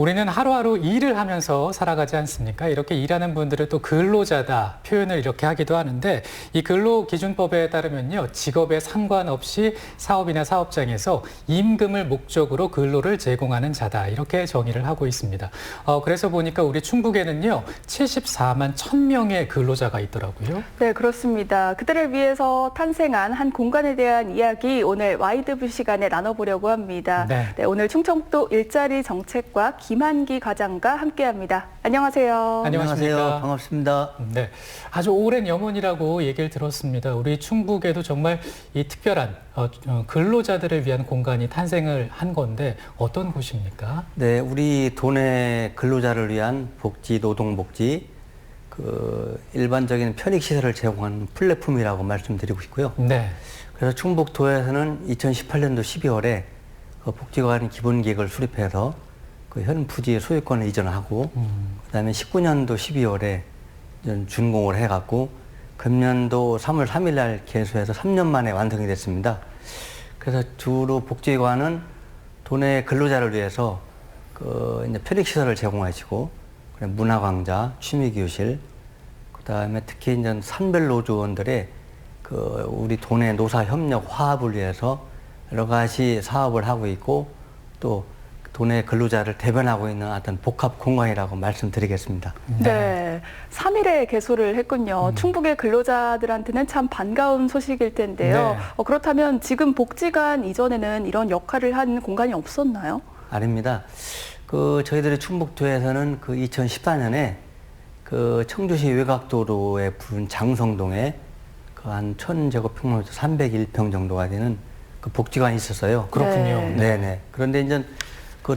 우리는 하루하루 일을 하면서 살아가지 않습니까? 이렇게 일하는 분들을 또 근로자다 표현을 이렇게 하기도 하는데 이 근로기준법에 따르면요. 직업에 상관없이 사업이나 사업장에서 임금을 목적으로 근로를 제공하는 자다. 이렇게 정의를 하고 있습니다. 그래서 보니까 우리 충북에는요. 74만 1000명의 근로자가 있더라고요. 네, 그렇습니다. 그들을 위해서 탄생한 한 공간에 대한 이야기 오늘 와이드뷰 시간에 나눠보려고 합니다. 네, 오늘 충청북도 일자리 정책과 김한기 과장과 함께합니다. 안녕하세요. 안녕하세요. 반갑습니다. 네, 아주 오랜 염원이라고 얘기를 들었습니다. 우리 충북에도 정말 이 특별한 근로자들을 위한 공간이 탄생을 한 건데 어떤 곳입니까? 네, 우리 도내 근로자를 위한 복지, 노동복지, 일반적인 편익시설을 제공하는 플랫폼이라고 말씀드리고 싶고요. 네. 그래서 충북도에서는 2018년도 12월에 복지관 기본계획을 수립해서 현 부지 소유권을 이전하고 그다음에 19년도 12월에 준공을 해갖고 금년도 3월 3일 날 개소해서 3년 만에 완성이 됐습니다. 그래서 주로 복지관은 도내 근로자를 위해서 이제 편익시설을 제공하시고 문화광자, 취미교실, 그다음에 특히 이제 산별 노조원들의 우리 도내 노사 협력 화합을 위해서 여러 가지 사업을 하고 있고 또 도내 근로자를 대변하고 있는 어떤 복합 공간이라고 말씀드리겠습니다. 네, 3일에 개소를 했군요. 충북의 근로자들한테는 참 반가운 소식일 텐데요. 네. 그렇다면 지금 복지관 이전에는 이런 역할을 한 공간이 없었나요? 아닙니다. 저희들이 충북도에서는 2014년에 청주시 외곽도로에 부른 장성동에 한 1000제곱평방미터 301평 정도가 되는 복지관이 있었어요. 그렇군요. 네네. 그런데 이제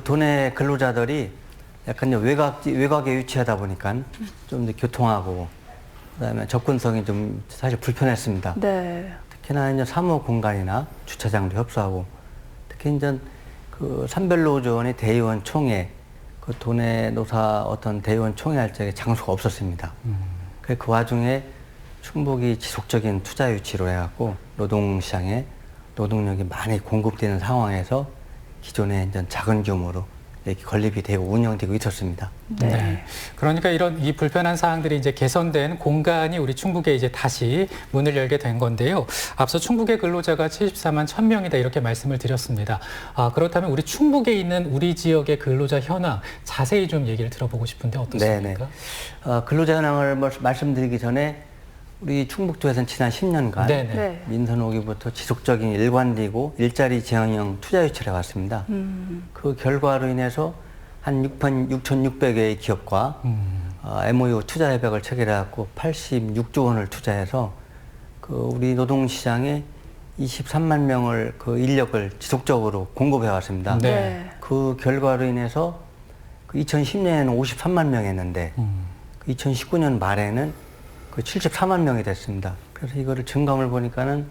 도내 근로자들이 약간 외곽에 위치하다 보니까 좀 교통하고 그다음에 접근성이 좀 사실 불편했습니다. 네. 특히나 이제 사무 공간이나 주차장도 협소하고 특히 이제 산별노조원의 대의원 총회 도내 노사 어떤 대의원 총회 할 적에 장소가 없었습니다. 그 와중에 충북이 지속적인 투자 유치로 해갖고 노동시장에 노동력이 많이 공급되는 상황에서 기존에 이제 작은 규모로 이렇게 건립이 되고 운영되고 있었습니다. 네. 네. 그러니까 이 불편한 사항들이 이제 개선된 공간이 우리 충북에 이제 다시 문을 열게 된 건데요. 앞서 충북의 근로자가 74만 1000명이다 이렇게 말씀을 드렸습니다. 그렇다면 우리 충북에 있는 우리 지역의 근로자 현황 자세히 좀 얘기를 들어보고 싶은데 어떻습니까? 네네. 근로자 현황을 말씀드리기 전에 우리 충북도에서는 지난 10년간 네네. 민선 오기부터 지속적인 일관되고 일자리 지원형 투자 유치를 해왔습니다. 그 결과로 인해서 한 6,600여의 기업과 MOU 투자 협약을 체결해갖고 86조 원을 투자해서 우리 노동시장에 23만 명을 인력을 지속적으로 공급해왔습니다. 네. 그 결과로 인해서 2010년에는 53만 명이었는데 2019년 말에는 74만 명이 됐습니다. 그래서 이거를 증감을 보니까는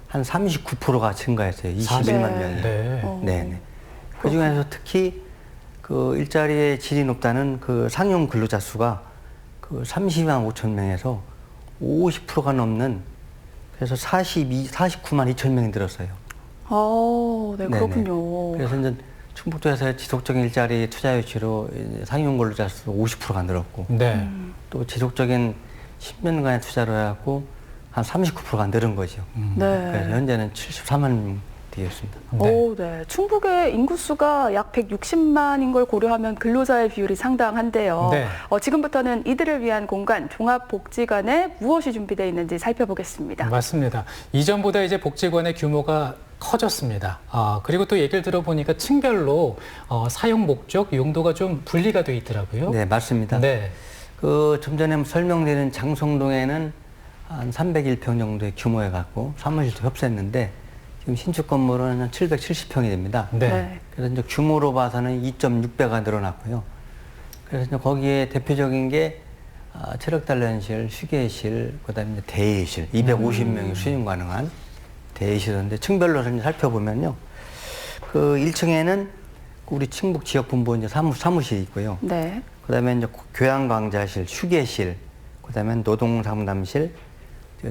한 39%가 증가했어요. 21만 명이. 네. 네네. 그 중에서 특히 일자리의 질이 높다는 상용 근로자 수가 32만 5천 명에서 50%가 넘는 그래서 49만 2천 명이 늘었어요. 네, 그렇군요. 그래서 이제 충북도에서 지속적인 일자리 투자 유치로 상용 근로자 수 50%가 늘었고 네. 또 지속적인 10년간의 투자로 해갖고 한 39%가 늘은 거죠. 네. 그래서 현재는 74만 명 되었습니다. 네. 네. 충북의 인구수가 약 160만인 걸 고려하면 근로자의 비율이 상당한데요. 네. 지금부터는 이들을 위한 공간, 종합복지관에 무엇이 준비되어 있는지 살펴보겠습니다. 맞습니다. 이전보다 이제 복지관의 규모가 커졌습니다. 그리고 또 얘기를 들어보니까 층별로 사용 목적, 용도가 좀 분리가 돼 있더라고요. 네, 맞습니다. 네. 좀 전에 설명드린 장성동에는 한 301평 정도의 규모에 갖고 사무실도 협소했는데 지금 신축 건물은 한 770평이 됩니다. 네. 그래서 이제 규모로 봐서는 2.6배가 늘어났고요. 그래서 이제 거기에 대표적인 게 체력단련실, 휴게실, 그다음에 대의실 250명이 수용 가능한 대의실인데 층별로 살펴보면요. 1층에는 우리 충북 지역본부 이제 사무실이 있고요. 네. 그다음에 이제 교양광자실, 휴게실, 그다음에 노동상담실,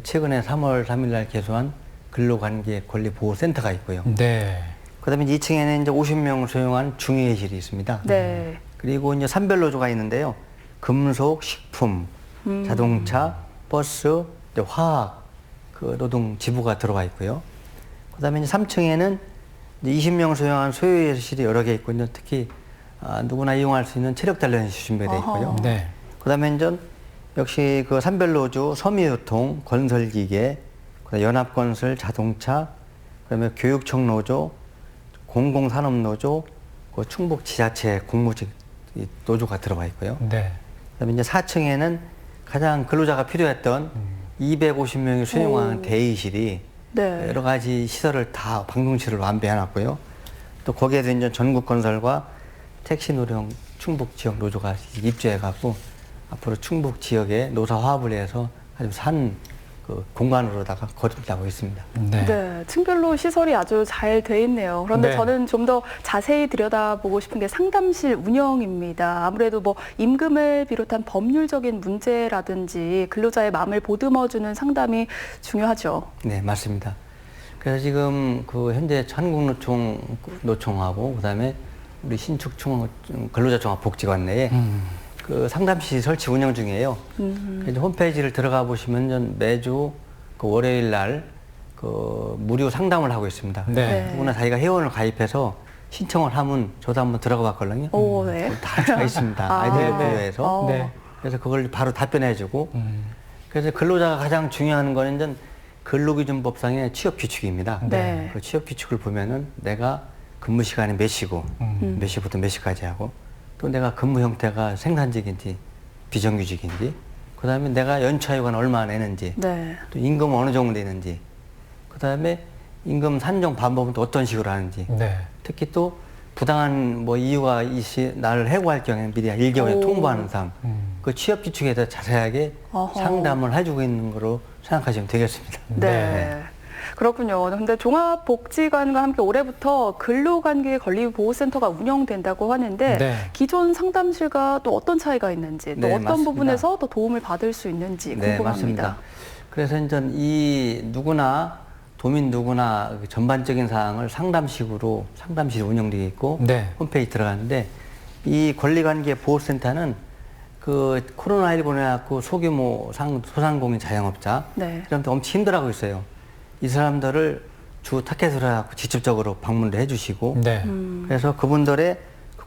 최근에 3월 3일 날 개소한 근로관계 권리보호센터가 있고요. 네. 그다음에 2층에는 이제 50명 소용한 중위회실이 있습니다. 네. 그리고 이제 산별 노조가 있는데요. 금속, 식품, 자동차, 버스, 이제 화학 그 노동 지부가 들어가 있고요. 그다음에 이제 3층에는 이제 20명 소용한 소유회실이 여러 개 있고, 특히 누구나 이용할 수 있는 체력 단련실 준비되어 있고요. 네. 그다음에 이제 역시 그 산별 노조, 섬유유통, 건설기계, 그다음에 연합건설, 자동차, 그다음에 교육청 노조, 공공산업노조, 그 충북 지자체 공무직 노조가 들어가 있고요. 네. 그다음에 이제 4층에는 가장 근로자가 필요했던 250명이 수용한 대의실이 네. 여러 가지 시설을 다 방송실을 완비해놨고요. 또 거기에도 이제 전국건설과 택시노령 충북 지역 노조가 입주해갖고 앞으로 충북 지역에 노사 화합을 해서 아주 산 그 공간으로다가 거듭나고 있습니다. 네. 네, 층별로 시설이 아주 잘 돼 있네요. 그런데 네. 저는 좀 더 자세히 들여다보고 싶은 게 상담실 운영입니다. 아무래도 뭐 임금을 비롯한 법률적인 문제라든지 근로자의 마음을 보듬어주는 상담이 중요하죠. 네, 맞습니다. 그래서 지금 그 현재 한국노총하고 그다음에 우리 신축 근로자종합복지관 내에 그 상담실 설치 운영 중이에요. 그래서 홈페이지를 들어가 보시면 매주 그 월요일 날 그 무료 상담을 하고 있습니다. 네. 누구나 자기가 회원을 가입해서 신청을 하면 저도 한번 들어가 봤거든요. 오, 네. 다 들어가 있습니다. 아이디어 네. 부여해서. 네. 그래서 그걸 바로 답변해주고. 그래서 근로자가 가장 중요한 거는 이제 근로기준법상의 취업규칙입니다. 네. 그 취업규칙을 보면은 내가 근무 시간이 몇 시고 몇 시부터 몇 시까지 하고 또 내가 근무 형태가 생산직인지 비정규직인지 그다음에 내가 연차휴가는 얼마나 내는지 네. 또 임금은 어느 정도 되는지 그다음에 임금 산정 방법은 또 어떤 식으로 하는지 네. 특히 또 부당한 뭐 이유가 있이 나를 해고할 경우에는 미리 1개월에 오. 통보하는 삶 그 취업 규칙에 대해 자세하게 어허. 상담을 해주고 있는 거로 생각하시면 되겠습니다. 네. 그렇군요. 근데 종합복지관과 함께 올해부터 근로관계권리보호센터가 운영된다고 하는데 네. 기존 상담실과 또 어떤 차이가 있는지 또 네, 어떤 맞습니다. 부분에서 더 도움을 받을 수 있는지 네, 궁금합니다. 맞습니다. 그래서 이제 이 도민 누구나 전반적인 사항을 상담실이 운영되어 있고 네. 홈페이지 들어가는데 이 권리관계보호센터는 그 코로나19로 해갖고 소규모 소상공인 자영업자 네. 이런 데 엄청 힘들어하고 있어요. 이 사람들을 주 타겟으로 해갖고 직접적으로 방문도 해주시고 네. 그래서 그분들의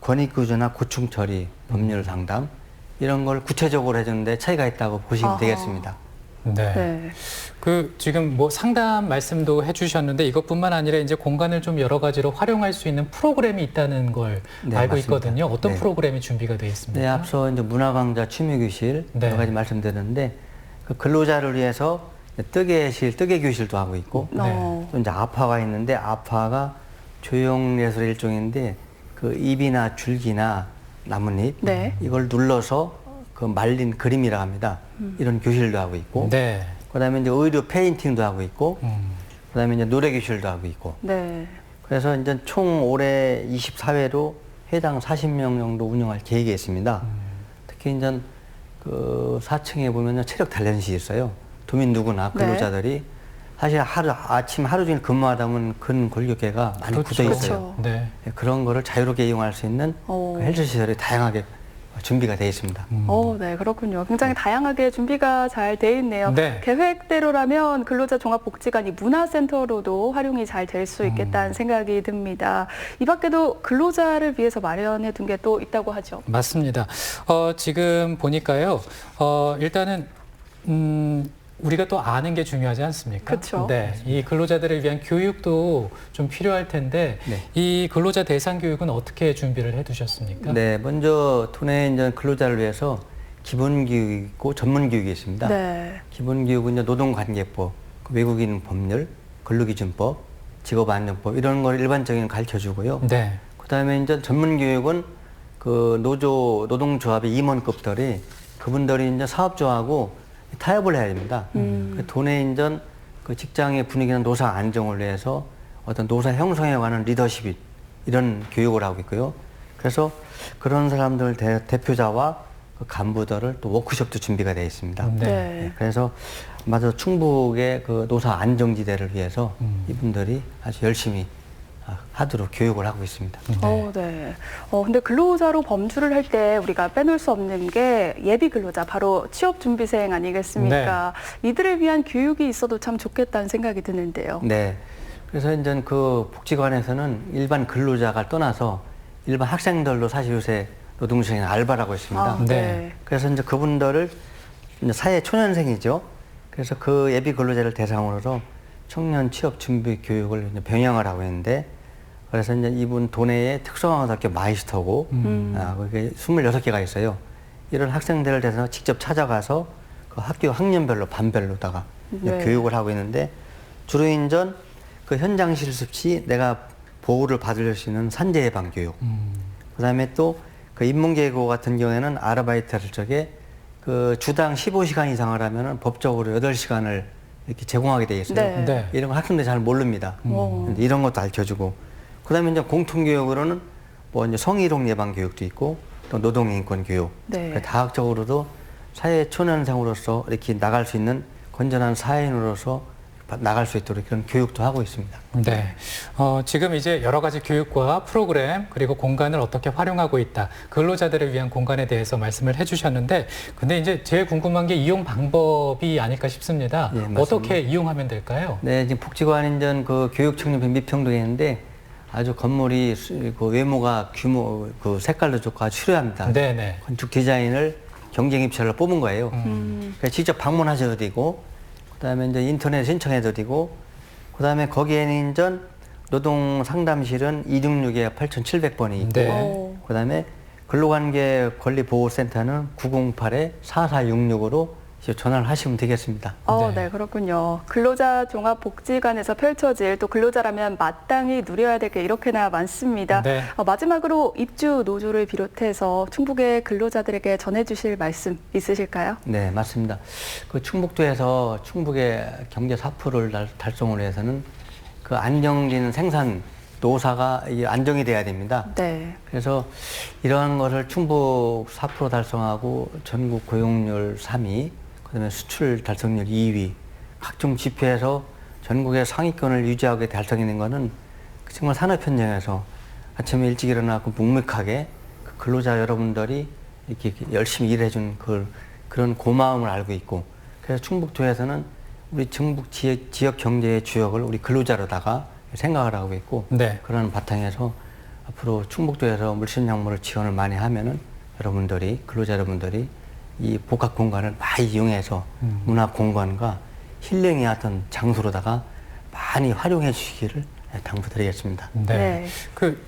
권익구조나 고충 처리, 법률 상담 이런 걸 구체적으로 해주는데 차이가 있다고 보시면 아하. 되겠습니다. 네. 네. 그 지금 뭐 상담 말씀도 해주셨는데 이것뿐만 아니라 이제 공간을 좀 여러 가지로 활용할 수 있는 프로그램이 있다는 걸 네, 알고 맞습니다. 있거든요. 어떤 네. 프로그램이 준비가 되어 있습니까? 네, 앞서 이제 문화강좌, 취미교실 네. 여러 가지 말씀드렸는데 그 근로자를 위해서 뜨개교실도 하고 있고 어. 또 이제 아파가 있는데 아파가 조형예술의 일종인데 그 잎이나 줄기나 나뭇잎 네. 이걸 눌러서 그 말린 그림이라 합니다. 이런 교실도 하고 있고 네. 그다음에 이제 의류 페인팅도 하고 있고 음. 그다음에 이제 노래 교실도 하고 있고 네. 그래서 이제 총 올해 24회로 회당 40명 정도 운영할 계획이 있습니다. 특히 이제 그 4층에 보면 체력 단련실이 있어요. 도민 누구나 근로자들이 사실 아침 하루 종일 근무하다 보면 근골격계가 많이 굳어 있어요. 그렇죠. 네. 그런 거를 자유롭게 이용할 수 있는 오. 그 헬스 시설이 다양하게 준비가 되어 있습니다. 네, 그렇군요. 굉장히 다양하게 준비가 잘 돼 있네요. 네. 계획대로라면 근로자 종합복지관이 문화센터로도 활용이 잘 될 수 있겠다는 생각이 듭니다. 이 밖에도 근로자를 위해서 마련해 둔 게 또 있다고 하죠. 맞습니다. 지금 보니까요. 일단은 우리가 또 아는 게 중요하지 않습니까? 그쵸. 네, 이 근로자들을 위한 교육도 좀 필요할 텐데 네. 이 근로자 대상 교육은 어떻게 준비를 해두셨습니까? 네, 먼저 도내 이제 근로자를 위해서 기본 교육이 있고 전문 교육이 있습니다. 네. 기본 교육은 이제 노동관계법, 외국인 법률, 근로기준법, 직업안전법 이런 걸 일반적인 가르쳐 주고요. 네. 그다음에 이제 전문 교육은 그 노동조합의 임원급들이 그분들이 이제 사업주하고 타협을 해야 됩니다. 그 도내 인전 그 직장의 분위기나 노사 안정을 위해서 어떤 노사 형성에 관한 리더십 이런 교육을 하고 있고요. 그래서 그런 사람들 대표자와 그 간부들을 또 워크숍도 준비가 되어 있습니다. 네. 네. 그래서 아마도 충북의 그 노사 안정지대를 위해서 이분들이 아주 열심히 하도록 교육을 하고 있습니다. 네. 근데 근로자로 범주를 할 때 우리가 빼놓을 수 없는 게 예비 근로자, 바로 취업 준비생 아니겠습니까? 네. 이들을 위한 교육이 있어도 참 좋겠다는 생각이 드는데요. 네. 그래서 이제 그 복지관에서는 일반 근로자가 떠나서 일반 학생들로 사실 요새 노동시장에 알바를 하고 있습니다. 네. 그래서 이제 그분들을 이제 사회 초년생이죠. 그래서 그 예비 근로자를 대상으로 청년 취업 준비 교육을 이제 병행을 하고 있는데, 그래서 이제 이분 도내에 특성화고등학교 마이스터고, 그게 26개가 있어요. 이런 학생들을 대해서 직접 찾아가서 그 학교 학년별로 반별로다가 네. 교육을 하고 있는데, 주로 인전 그 현장 실습 시 내가 보호를 받을 수 있는 산재 예방 교육. 그다음에 또 그 인문계고 같은 경우에는 아르바이트 할 적에 그 주당 15시간 이상을 하면은 법적으로 8시간을 이렇게 제공하게 돼 있어요. 네. 네. 이런 거 학생들이 잘 모릅니다. 근데 이런 것도 알려주고, 그다음에 이제 공통교육으로는 뭐 이제 성희롱 예방 교육도 있고 또 노동인권 교육, 네. 다학적으로도 사회 초년생으로서 이렇게 나갈 수 있는 건전한 사회인으로서 나갈 수 있도록 그런 교육도 하고 있습니다. 네. 지금 이제 여러 가지 교육과 프로그램 그리고 공간을 어떻게 활용하고 있다. 근로자들을 위한 공간에 대해서 말씀을 해주셨는데, 근데 이제 제일 궁금한 게 이용 방법이 아닐까 싶습니다. 예, 맞습니다. 어떻게 이용하면 될까요? 네, 지금 복지관인전 그 교육청년회 미평동에 있는데 아주 건물이 그 외모가 규모 그 색깔도 좋고 아주 화려합니다. 네네. 건축 디자인을 경쟁 입찰로 뽑은 거예요. 그러니까 직접 방문하셔도 되고, 그다음에 이제 인터넷 신청해도 되고, 그다음에 거기에는 인전 노동 상담실은 266에 8,700번이 있고, 네. 그다음에 근로관계 권리보호센터는 908에 4466으로 전화를 하시면 되겠습니다. 네, 그렇군요. 근로자 종합복지관에서 펼쳐질, 또 근로자라면 마땅히 누려야 될 게 이렇게나 많습니다. 네. 마지막으로 입주 노조를 비롯해서 충북의 근로자들에게 전해주실 말씀 있으실까요? 네, 맞습니다. 그 충북도에서 충북의 경제 4%를 달성을 위해서는 그 안정된 생산 노사가 안정이 돼야 됩니다. 네. 그래서 이러한 것을 충북 4% 달성하고 전국 고용률 3위, 그다음에 수출 달성률 2위, 각종 지표에서 전국의 상위권을 유지하게 달성하는 것은 정말 산업 현장에서 아침에 일찍 일어나고 묵묵하게 그 근로자 여러분들이 이렇게 열심히 일해준 그런 고마움을 알고 있고, 그래서 충북도에서는 우리 전북 지역 경제의 주역을 우리 근로자로다가 생각을 하고 있고, 네. 그런 바탕에서 앞으로 충북도에서 물신양물을 지원을 많이 하면은 여러분들이, 근로자 여러분들이 이 복합 공간을 많이 이용해서 문화 공간과 힐링의 어떤 장소로다가 많이 활용해 주시기를 당부드리겠습니다. 네.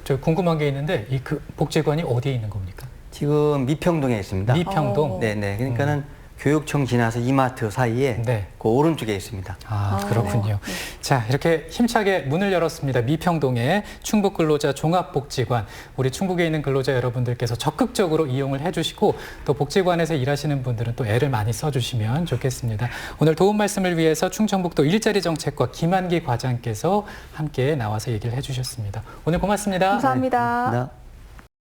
저 궁금한 게 있는데, 이 그 복지관이 어디에 있는 겁니까? 지금 미평동에 있습니다. 미평동? 네네. 그러니까는 교육청 지나서 이마트 사이에 네. 그 오른쪽에 있습니다. 그렇군요. 네. 자, 이렇게 힘차게 문을 열었습니다. 미평동의 충북근로자 종합복지관. 우리 충북에 있는 근로자 여러분들께서 적극적으로 이용을 해주시고, 또 복지관에서 일하시는 분들은 또 애를 많이 써주시면 좋겠습니다. 오늘 도움 말씀을 위해서 충청북도 일자리 정책과 김한기 과장께서 함께 나와서 얘기를 해주셨습니다. 오늘 고맙습니다. 감사합니다. 네, 고맙습니다.